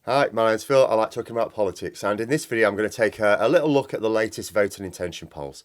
Hi, my name's Phil. I like talking about politics, and in this video, I'm going to take a little look at the latest vote and intention polls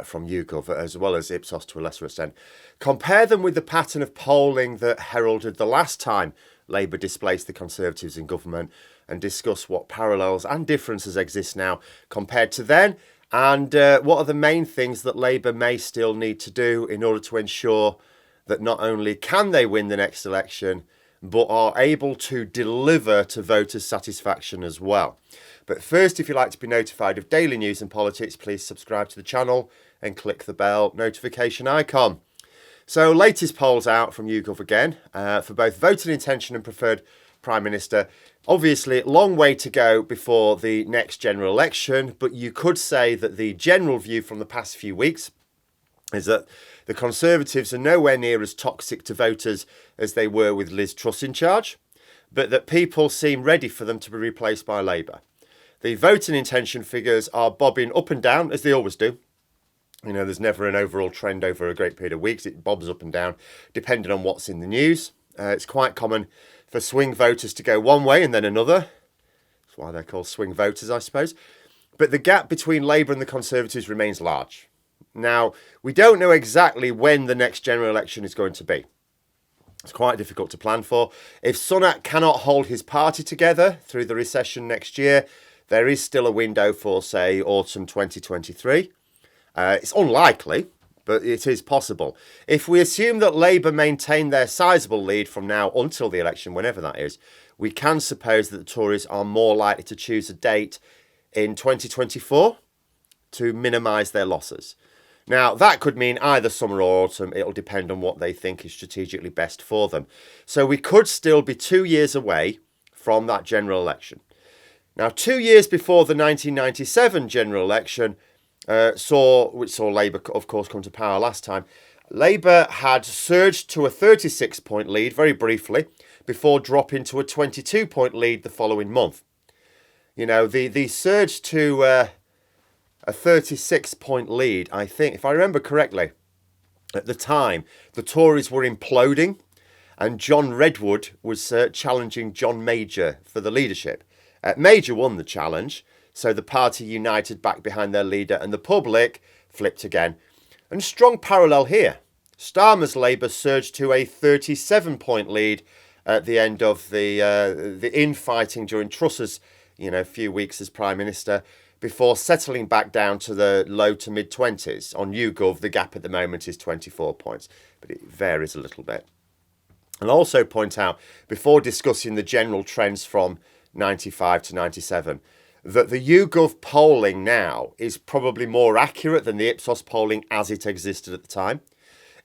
from YouGov, as well as Ipsos to a lesser extent. Compare them with the pattern of polling that heralded the last time Labour displaced the Conservatives in government, and discuss what parallels and differences exist now compared to then, and what are the main things that Labour may still need to do in order to ensure that not only can they win the next election, but are able to deliver to voters' satisfaction as well. But first, if you'd like to be notified of daily news and politics, please subscribe to the channel and click the bell notification icon. So, latest polls out from YouGov again for both voting intention and preferred Prime Minister. Obviously, long way to go before the next general election, but you could say that the general view from the past few weeks is that the Conservatives are nowhere near as toxic to voters as they were with Liz Truss in charge, but that people seem ready for them to be replaced by Labour. The voting intention figures are bobbing up and down, as they always do. You know, there's never an overall trend over a great period of weeks. It bobs up and down, depending on what's in the news. It's quite common for swing voters to go one way and then another. That's why they're called swing voters, I suppose. But the gap between Labour and the Conservatives remains large. Now, we don't know exactly when the next general election is going to be. It's quite difficult to plan for. If Sunak cannot hold his party together through the recession next year, there is still a window for, say, autumn 2023. It's unlikely, but it is possible. If we assume that Labour maintain their sizable lead from now until the election, whenever that is, we can suppose that the Tories are more likely to choose a date in 2024 to minimise their losses. Now, that could mean either summer or autumn. It'll depend on what they think is strategically best for them. So we could still be 2 years away from that general election. Now, 2 years before the 1997 general election, which saw Labour, of course, come to power last time, Labour had surged to a 36-point lead very briefly before dropping to a 22-point lead the following month. You know, the surge to a 36-point lead, I think, if I remember correctly, at the time, the Tories were imploding and John Redwood was challenging John Major for the leadership. Major won the challenge, so the party united back behind their leader and the public flipped again. And strong parallel here. Starmer's Labour surged to a 37-point lead at the end of the infighting during Truss's few weeks as Prime Minister, before settling back down to the low to mid-20s. On YouGov, the gap at the moment is 24 points, but it varies a little bit. I'll also point out, before discussing the general trends from 95 to 97, that the YouGov polling now is probably more accurate than the Ipsos polling as it existed at the time.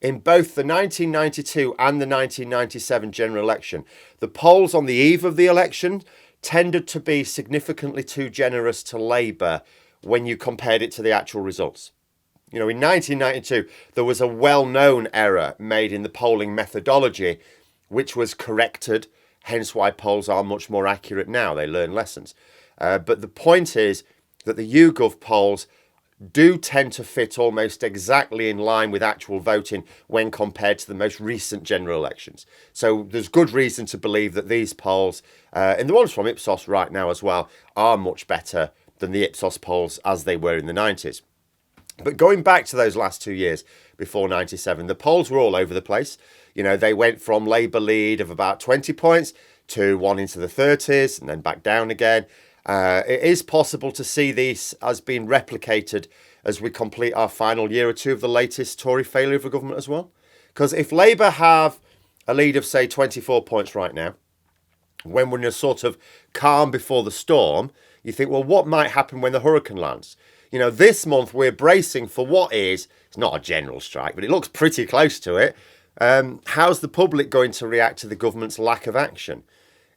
In both the 1992 and the 1997 general election, the polls on the eve of the election tended to be significantly too generous to Labour when you compared it to the actual results. You know, in 1992, there was a well-known error made in the polling methodology, which was corrected, hence why polls are much more accurate now. They learn lessons. But the point is that the YouGov polls do tend to fit almost exactly in line with actual voting when compared to the most recent general elections. So there's good reason to believe that these polls, and the ones from Ipsos right now as well, are much better than the Ipsos polls as they were in the 90s. But going back to those last 2 years before 97, the polls were all over the place. You know, they went from Labour lead of about 20 points to one into the 30s and then back down again. It is possible to see these as being replicated as we complete our final year or two of the latest Tory failure of a government as well. Because if Labour have a lead of, say, 24 points right now, when we're in a sort of calm before the storm, you think, well, what might happen when the hurricane lands? You know, this month we're bracing for what is, it's not a general strike, but it looks pretty close to it. How's the public going to react to the government's lack of action?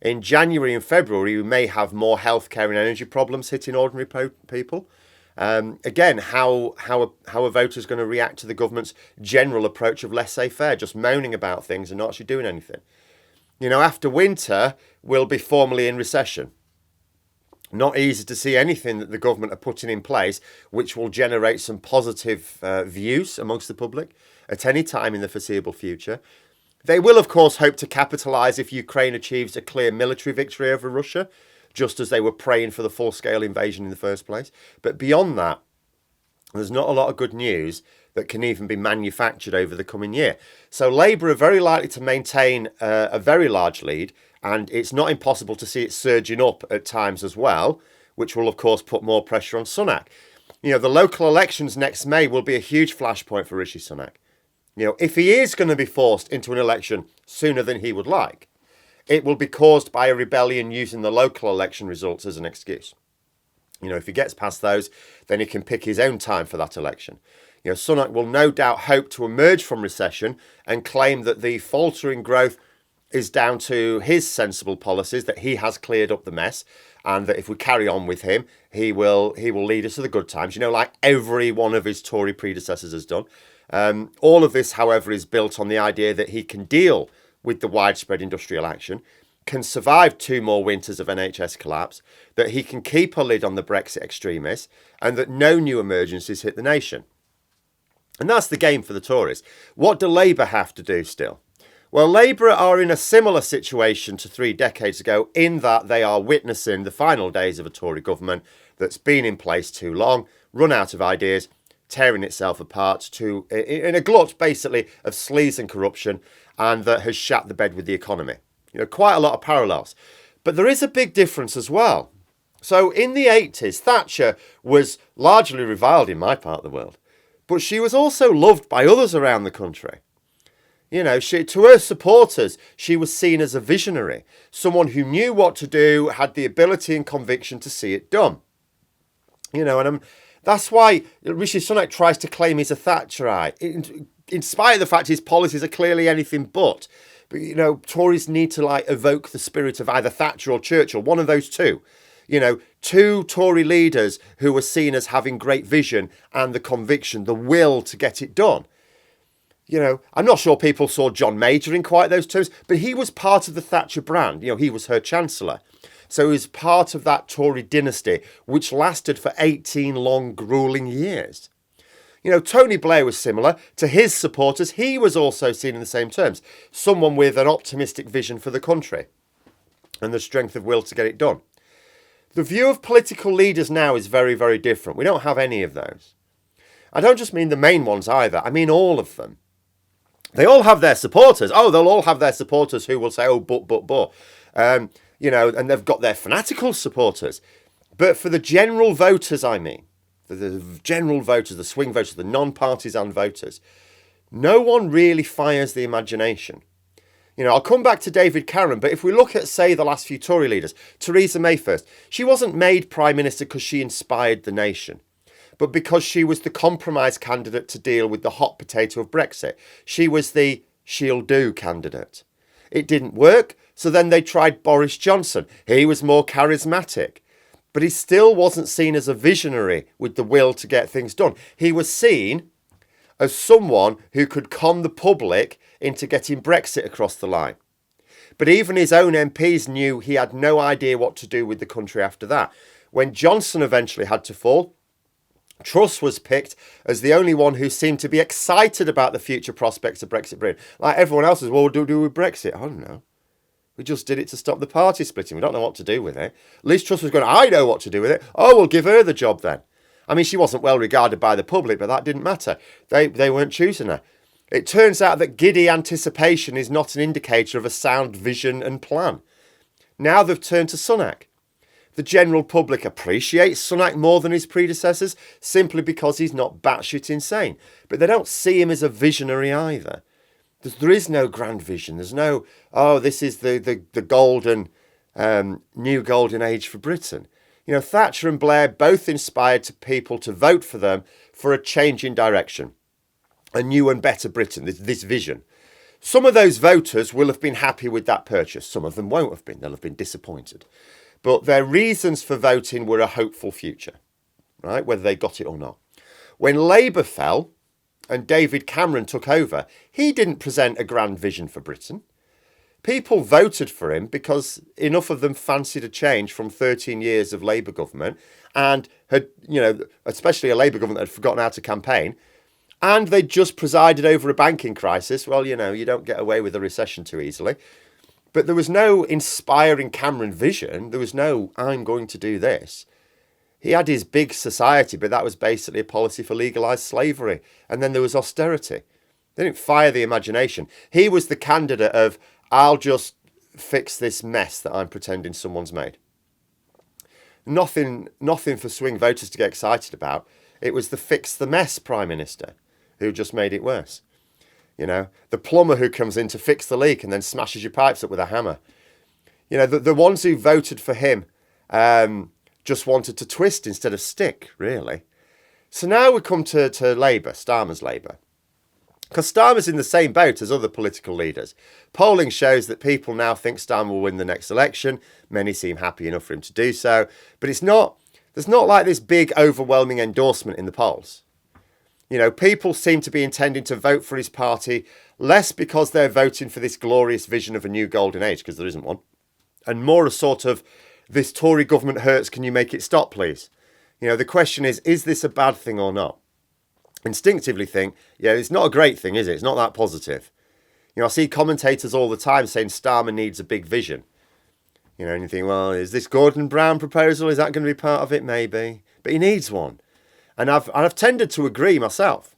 In January and February, we may have more healthcare and energy problems hitting ordinary people. Again, how are voters going to react to the government's general approach of laissez-faire, just moaning about things and not actually doing anything? You know, after winter, we'll be formally in recession. Not easy to see anything that the government are putting in place which will generate some positive views amongst the public at any time in the foreseeable future. They will, of course, hope to capitalise if Ukraine achieves a clear military victory over Russia, just as they were praying for the full-scale invasion in the first place. But beyond that, there's not a lot of good news that can even be manufactured over the coming year. So Labour are very likely to maintain a very large lead, and it's not impossible to see it surging up at times as well, which will, of course, put more pressure on Sunak. You know, the local elections next May will be a huge flashpoint for Rishi Sunak. You know, if he is going to be forced into an election sooner than he would like, it will be caused by a rebellion using the local election results as an excuse. You know, if he gets past those, then he can pick his own time for that election. You know, Sunak will no doubt hope to emerge from recession and claim that the faltering growth is down to his sensible policies, that he has cleared up the mess, and that if we carry on with him, he will lead us to the good times, you know, like every one of his Tory predecessors has done. All of this, however, is built on the idea that he can deal with the widespread industrial action, can survive 2 more winters of NHS collapse, that he can keep a lid on the Brexit extremists, and that no new emergencies hit the nation. And that's the game for the Tories. What do Labour have to do still? Well, Labour are in a similar situation to 3 decades ago in that they are witnessing the final days of a Tory government that's been in place too long, run out of ideas, tearing itself apart in a glut, basically, of sleaze and corruption, and that has shat the bed with the economy. You know, quite a lot of parallels. But there is a big difference as well. So in the 80s, Thatcher was largely reviled in my part of the world, but she was also loved by others around the country. You know, to her supporters, she was seen as a visionary, someone who knew what to do, had the ability and conviction to see it done. You know, and that's why Rishi Sunak tries to claim he's a Thatcherite, in spite of the fact his policies are clearly anything but. But, you know, Tories need to, evoke the spirit of either Thatcher or Churchill, one of those two. You know, 2 Tory leaders who were seen as having great vision and the conviction, the will to get it done. You know, I'm not sure people saw John Major in quite those terms, but he was part of the Thatcher brand. You know, he was her chancellor. So he was part of that Tory dynasty, which lasted for 18 long, grueling years. You know, Tony Blair was similar. To his supporters, he was also seen in the same terms. Someone with an optimistic vision for the country and the strength of will to get it done. The view of political leaders now is very, very different. We don't have any of those. I don't just mean the main ones either. I mean all of them. They all have their supporters. Oh, they'll all have their supporters who will say, oh, but. You know, and they've got their fanatical supporters. But for the general voters, I mean, the general voters, the swing voters, the non-partisan voters, no one really fires the imagination. You know, I'll come back to David Cameron, but if we look at, say, the last few Tory leaders, Theresa May first, she wasn't made Prime Minister because she inspired the nation, but because she was the compromise candidate to deal with the hot potato of Brexit. She was the she'll do candidate. It didn't work, so then they tried Boris Johnson. He was more charismatic, but he still wasn't seen as a visionary with the will to get things done. He was seen as someone who could con the public into getting Brexit across the line. But even his own MPs knew he had no idea what to do with the country after that. When Johnson eventually had to fall, Truss was picked as the only one who seemed to be excited about the future prospects of Brexit Britain. Like everyone else is, well, what do we do with Brexit? I don't know. We just did it to stop the party splitting. We don't know what to do with it. Liz Truss was going, I know what to do with it. Oh, we'll give her the job then. I mean, she wasn't well regarded by the public, but that didn't matter. They weren't choosing her. It turns out that giddy anticipation is not an indicator of a sound vision and plan. Now they've turned to Sunak. The general public appreciates Sunak more than his predecessors simply because he's not batshit insane. But they don't see him as a visionary either. There is no grand vision. There's no, oh, this is the golden, new golden age for Britain. You know, Thatcher and Blair both inspired people to vote for them for a change in direction. A new and better Britain, this vision. Some of those voters will have been happy with that purchase. Some of them won't have been. They'll have been disappointed. But their reasons for voting were a hopeful future, right? Whether they got it or not. When Labour fell and David Cameron took over, he didn't present a grand vision for Britain. People voted for him because enough of them fancied a change from 13 years of Labour government and had, you know, especially a Labour government that had forgotten how to campaign, And they just presided over a banking crisis. Well, you know, you don't get away with a recession too easily. But there was no inspiring Cameron vision. There was no, I'm going to do this. He had his big society, but that was basically a policy for legalised slavery. And then there was austerity. They didn't fire the imagination. He was the candidate of, I'll just fix this mess that I'm pretending someone's made. Nothing for swing voters to get excited about. It was the fix the mess Prime Minister who just made it worse. You know, the plumber who comes in to fix the leak and then smashes your pipes up with a hammer. You know, the ones who voted for him just wanted to twist instead of stick, really. So now we come to Labour, Starmer's Labour. Because Starmer's in the same boat as other political leaders. Polling shows that people now think Starmer will win the next election. Many seem happy enough for him to do so. But there's not like this big overwhelming endorsement in the polls. You know, people seem to be intending to vote for his party less because they're voting for this glorious vision of a new golden age, because there isn't one, and more a sort of, this Tory government hurts, can you make it stop, please? You know, the question is this a bad thing or not? Instinctively think, yeah, it's not a great thing, is it? It's not that positive. You know, I see commentators all the time saying Starmer needs a big vision. You know, and you think, well, is this Gordon Brown proposal, is that going to be part of it? Maybe. But he needs one. And I've tended to agree myself.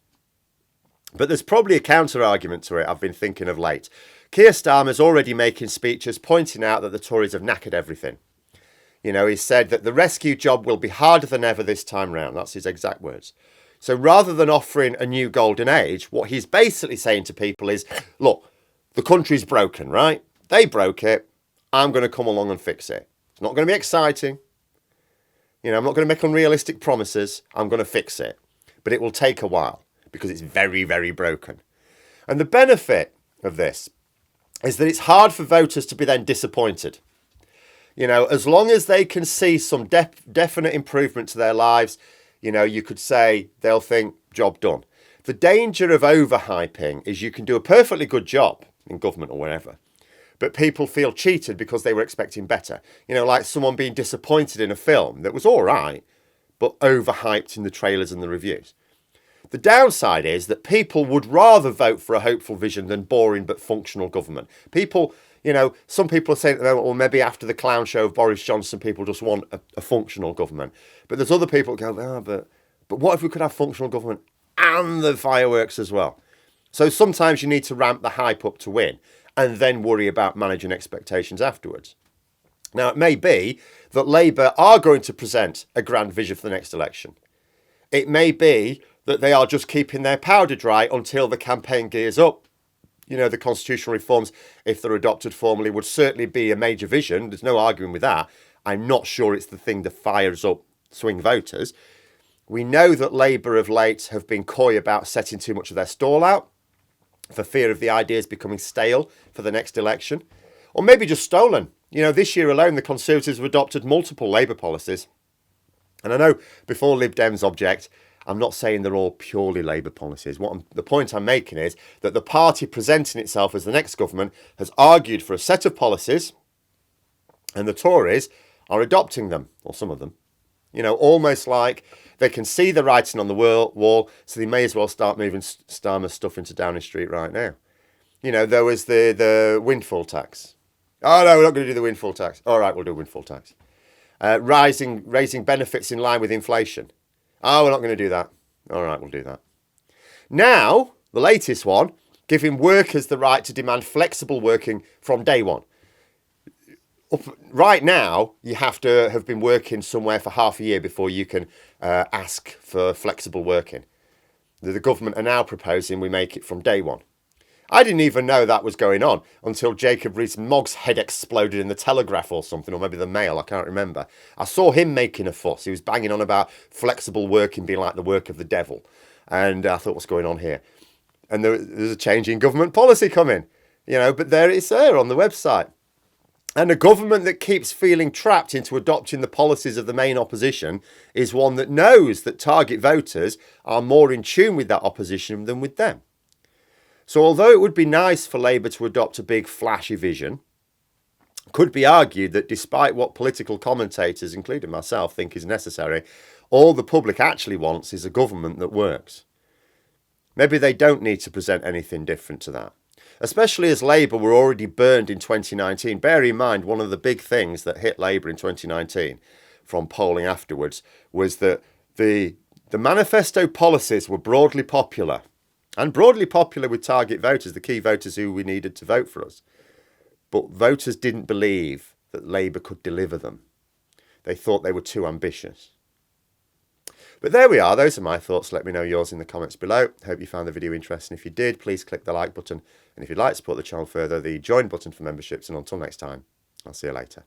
But there's probably a counter-argument to it I've been thinking of late. Keir Starmer's already making speeches pointing out that the Tories have knackered everything. You know, he said that the rescue job will be harder than ever this time round. That's his exact words. So rather than offering a new golden age, what he's basically saying to people is, look, the country's broken, right? They broke it. I'm going to come along and fix it. It's not going to be exciting. You know, I'm not going to make unrealistic promises. I'm going to fix it. But it will take a while because it's very, very broken. And the benefit of this is that it's hard for voters to be then disappointed. You know, as long as they can see some definite improvement to their lives, you know, you could say they'll think, job done. The danger of overhyping is you can do a perfectly good job in government or wherever, but people feel cheated because they were expecting better. You know, like someone being disappointed in a film that was all right, but overhyped in the trailers and the reviews. The downside is that people would rather vote for a hopeful vision than boring but functional government. People, you know, some people are saying at the moment, well, maybe after the clown show of Boris Johnson, people just want a functional government. But there's other people who go, but what if we could have functional government and the fireworks as well? So sometimes you need to ramp the hype up to win and then worry about managing expectations afterwards. Now, it may be that Labour are going to present a grand vision for the next election. It may be that they are just keeping their powder dry until the campaign gears up. You know, the constitutional reforms, if they're adopted formally, would certainly be a major vision. There's no arguing with that. I'm not sure it's the thing that fires up swing voters. We know that Labour of late have been coy about setting too much of their stall out for fear of the ideas becoming stale for the next election, or maybe just stolen. You know, this year alone, the Conservatives have adopted multiple Labour policies. And I know before Lib Dems object, I'm not saying they're all purely Labour policies. The point I'm making is that the party presenting itself as the next government has argued for a set of policies, and the Tories are adopting them, or some of them. You know, almost like they can see the writing on the wall, so they may as well start moving Starmer's stuff into Downing Street right now. You know, there was the windfall tax. Oh, no, we're not going to do the windfall tax. All right, we'll do windfall tax. Raising benefits in line with inflation. Oh, we're not going to do that. All right, we'll do that. Now, the latest one, giving workers the right to demand flexible working from day one. Right now, you have to have been working somewhere for half a year before you can ask for flexible working. The government are now proposing we make it from day one. I didn't even know that was going on until Jacob Rees-Mogg's head exploded in the Telegraph or something, or maybe the Mail, I can't remember. I saw him making a fuss. He was banging on about flexible working being like the work of the devil. And I thought, what's going on here? And there's a change in government policy coming, you know, but there it's there on the website. And a government that keeps feeling trapped into adopting the policies of the main opposition is one that knows that target voters are more in tune with that opposition than with them. So although it would be nice for Labour to adopt a big flashy vision, it could be argued that despite what political commentators, including myself, think is necessary, all the public actually wants is a government that works. Maybe they don't need to present anything different to that. Especially as Labour were already burned in 2019. Bear in mind, one of the big things that hit Labour in 2019 from polling afterwards was that the manifesto policies were broadly popular. And broadly popular with target voters, the key voters who we needed to vote for us. But voters didn't believe that Labour could deliver them. They thought they were too ambitious. But there we are. Those are my thoughts. Let me know yours in the comments below. Hope you found the video interesting. If you did, please click the like button. And if you'd like to support the channel further, the join button for memberships. And until next time, I'll see you later.